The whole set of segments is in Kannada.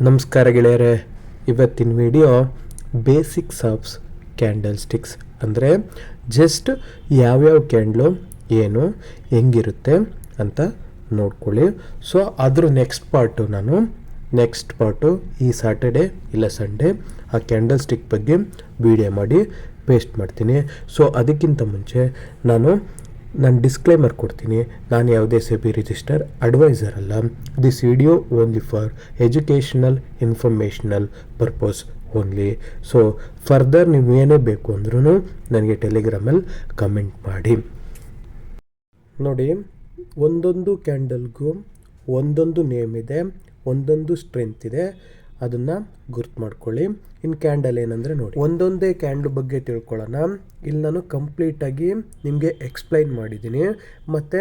ನಮಸ್ಕಾರ ಗೆಳೆಯರೆ, ಇವತ್ತಿನ video basics of candle sticks ಅಂದರೆ ಜಸ್ಟ್ ಯಾವ್ಯಾವ ಕ್ಯಾಂಡ್ಲು ಏನು ಹೆಂಗಿರುತ್ತೆ ಅಂತ ನೋಡ್ಕೊಳ್ಳಿ. ಸೊ ಅದ್ರ ನೆಕ್ಸ್ಟ್ ಪಾರ್ಟು ಈ ಸ್ಯಾಟರ್ಡೆ ಇಲ್ಲ ಸಂಡೇ ಆ ಕ್ಯಾಂಡಲ್ ಸ್ಟಿಕ್ ಬಗ್ಗೆ ವಿಡಿಯೋ ಮಾಡಿ ಪೇಸ್ಟ್ ಮಾಡ್ತೀನಿ. ಸೊ ಅದಕ್ಕಿಂತ ಮುಂಚೆ ನಾನು ಡಿಸ್ಕ್ಲೇಮರ್ ಕೊಡ್ತೀನಿ. ನಾನು ಯಾವುದೇ ಸೆಬಿ ರಿಜಿಸ್ಟರ್ ಅಡ್ವೈಸರ್ ಅಲ್ಲ. This video only for educational informational purpose only. So further ನೀವು ಏನೇ ಬೇಕು ಅಂದ್ರೂ ನನಗೆ ಟೆಲಿಗ್ರಾಮಲ್ಲಿ ಕಮೆಂಟ್ ಮಾಡಿ. ನೋಡಿ, ಒಂದೊಂದು ಕ್ಯಾಂಡಲ್ಗೂ ಒಂದೊಂದು ನೇಮ್ ಇದೆ, ಒಂದೊಂದು ಸ್ಟ್ರೆಂತ್ ಇದೆ. ಅದನ್ನು ಗುರ್ತು ಮಾಡ್ಕೊಳ್ಳಿ. ಇನ್ನು ಕ್ಯಾಂಡಲ್ ಏನಂದರೆ ನೋಡಿ, ಒಂದೊಂದೇ ಕ್ಯಾಂಡ್ಲ್ ಬಗ್ಗೆ ತಿಳ್ಕೊಳ್ಳೋಣ. ಇಲ್ಲಿ ನಾನು ಕಂಪ್ಲೀಟಾಗಿ ನಿಮಗೆ ಎಕ್ಸ್ಪ್ಲೈನ್ ಮಾಡಿದ್ದೀನಿ ಮತ್ತು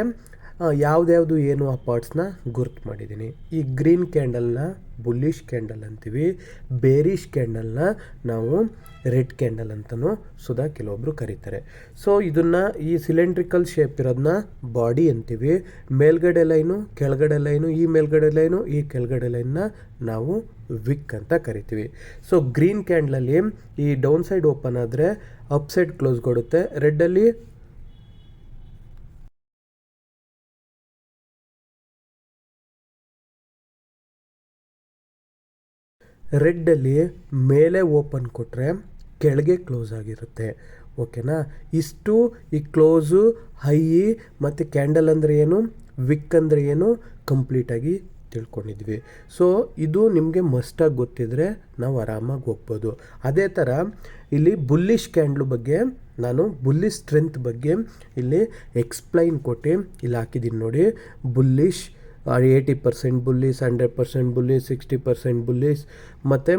ಯಾವ್ದ್ಯಾವುದು ಏನು ಆ ಪಾರ್ಟ್ಸ್ನ ಗುರ್ತು ಮಾಡಿದ್ದೀನಿ. ಈ ಗ್ರೀನ್ ಕ್ಯಾಂಡಲ್ನ ಬುಲ್ಲಿಶ್ ಕ್ಯಾಂಡಲ್ ಅಂತೀವಿ, ಬೇರಿಶ್ ಕ್ಯಾಂಡಲ್ನ ನಾವು ರೆಡ್ ಕ್ಯಾಂಡಲ್ ಅಂತಲೂ ಸುಧಾ ಕೆಲವೊಬ್ಬರು ಕರೀತಾರೆ. ಸೊ ಇದನ್ನು ಈ ಸಿಲಿಂಡ್ರಿಕಲ್ ಶೇಪ್ ಇರೋದನ್ನ ಬಾಡಿ ಅಂತೀವಿ. ಮೇಲ್ಗಡೆ ಲೈನು, ಕೆಳಗಡೆ ಲೈನು, ಈ ಮೇಲ್ಗಡೆ ಲೈನು, ಈ ಕೆಳಗಡೆ ಲೈನ್ನ ನಾವು ವಿಕ್ ಅಂತ ಕರಿತೀವಿ. ಸೊ ಗ್ರೀನ್ ಕ್ಯಾಂಡಲಲ್ಲಿ ಈ ಡೌನ್ ಸೈಡ್ ಓಪನ್ ಆದರೆ ಅಪ್ ಸೈಡ್ ಕ್ಲೋಸ್ ಕೊಡುತ್ತೆ. ರೆಡ್ಡಲ್ಲಿ ಮೇಲೆ ಓಪನ್ ಕೊಟ್ಟರೆ ಕೆಳಗೆ ಕ್ಲೋಸ್ ಆಗಿರುತ್ತೆ. ಓಕೆನಾ? ಇಷ್ಟು ಈ ಕ್ಲೋಸು, ಹೈ ಮತ್ತು ಕ್ಯಾಂಡಲ್ ಅಂದರೆ ಏನು, ವಿಕ್ ಅಂದರೆ ಏನು ಕಂಪ್ಲೀಟಾಗಿ ತಿಳ್ಕೊಂಡಿದ್ವಿ. ಸೊ ಇದು ನಿಮಗೆ ಮಸ್ಟಾಗಿ ಗೊತ್ತಿದ್ರೆ ನಾವು ಆರಾಮಾಗಿ ಹೋಗ್ಬೋದು. ಅದೇ ಥರ ಇಲ್ಲಿ ಬುಲ್ಲಿಶ್ ಕ್ಯಾಂಡ್ಲು ಬಗ್ಗೆ ನಾನು ಬುಲ್ಲಿಶ್ ಸ್ಟ್ರೆಂತ್ ಬಗ್ಗೆ ಇಲ್ಲಿ ಎಕ್ಸ್ಪ್ಲೈನ್ ಕೊಟ್ಟು ಇಲ್ಲಿ ಹಾಕಿದ್ದೀನಿ ನೋಡಿ. ಬುಲ್ಲಿಶ್ 80% ಬುಲ್ಲಿಸ್, 100% ಬುಲ್ಲಿಸ್, 60% ಬುಲ್ಲಿಸ್ ಮತ್ತು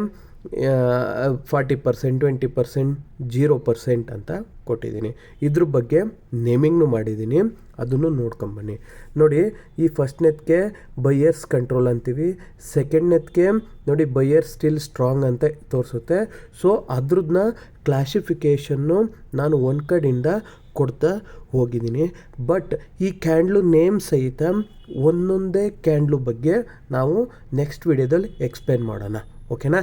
40%, 20%, 0% ಅಂತ ಕೊಟ್ಟಿದ್ದೀನಿ. ಇದ್ರ ಬಗ್ಗೆ ನೇಮಿಂಗ್ನು ಮಾಡಿದ್ದೀನಿ, ಅದನ್ನು ನೋಡ್ಕೊಂಬನ್ನಿ. ನೋಡಿ, ಈ ಫಸ್ಟ್ನೇದಕ್ಕೆ ಬೈಯರ್ಸ್ ಕಂಟ್ರೋಲ್ ಅಂತೀವಿ, ಸೆಕೆಂಡ್ನೇದಕ್ಕೆ ನೋಡಿ ಬೈಯರ್ ಸ್ಟಿಲ್ ಸ್ಟ್ರಾಂಗ್ ಅಂತ ತೋರಿಸುತ್ತೆ. ಸೊ ಅದ್ರದ್ದನ್ನ ಕ್ಲಾಸಿಫಿಕೇಷನ್ನು ನಾನು ಒಂದು ಕಡೆಯಿಂದ ಕೊಡ್ತಾ ಹೋಗಿದ್ದೀನಿ. ಬಟ್ ಈ ಕ್ಯಾಂಡ್ಲು ನೇಮ್ ಸಹಿತ ಒಂದೊಂದೇ ಕ್ಯಾಂಡ್ಲು ಬಗ್ಗೆ ನಾವು ನೆಕ್ಸ್ಟ್ ವಿಡಿಯೋದಲ್ಲಿ ಎಕ್ಸ್ಪ್ಲೇನ್ ಮಾಡೋಣ. ಓಕೆನಾ?